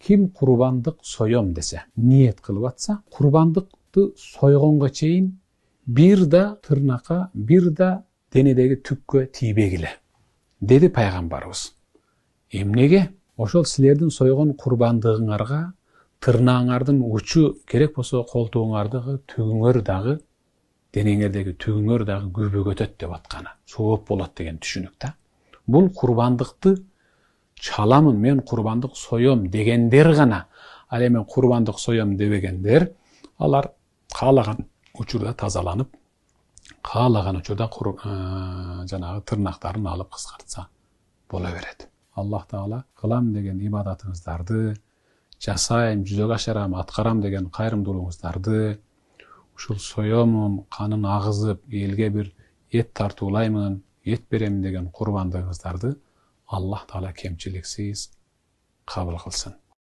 Kim kurbandık soyom dese, niyet kılıp atsa, kurbandıkты soygonga çeyin bir da tırnaka, bir da denedegi tükkö тийбегиле, dedi Peygamberimiz. Emnege? Oşol silerдин soygon kurbandыгыңарга tırnağыңардын uçu керек болсо колтуңардагы түгүңөр дагы, денеңердеги түгүңөр дагы күбөгө өтөт деп атканы. Сооп болот деген түшүнүк да. Бул курбандыкты çalamın, men kurbandık soyom degендер gana, ал эми kurbandık soyom debegендер, алар каалаган учурда тазаланып, каалаган учурда жанагы тырнактарын алып кыскартса боло берет. Аллах Таала кылам деген ибадатыңыздарды, жасайм, жүзөгө ашырам, аткарам деген кайрымдуулугуңуздарды, ушул соёмун, канын агызып, элге бир эт тартуулаймын, эт берем деген курбандыгыңыздарды Аллах Таala кемчиликсиз кабыл кылсын.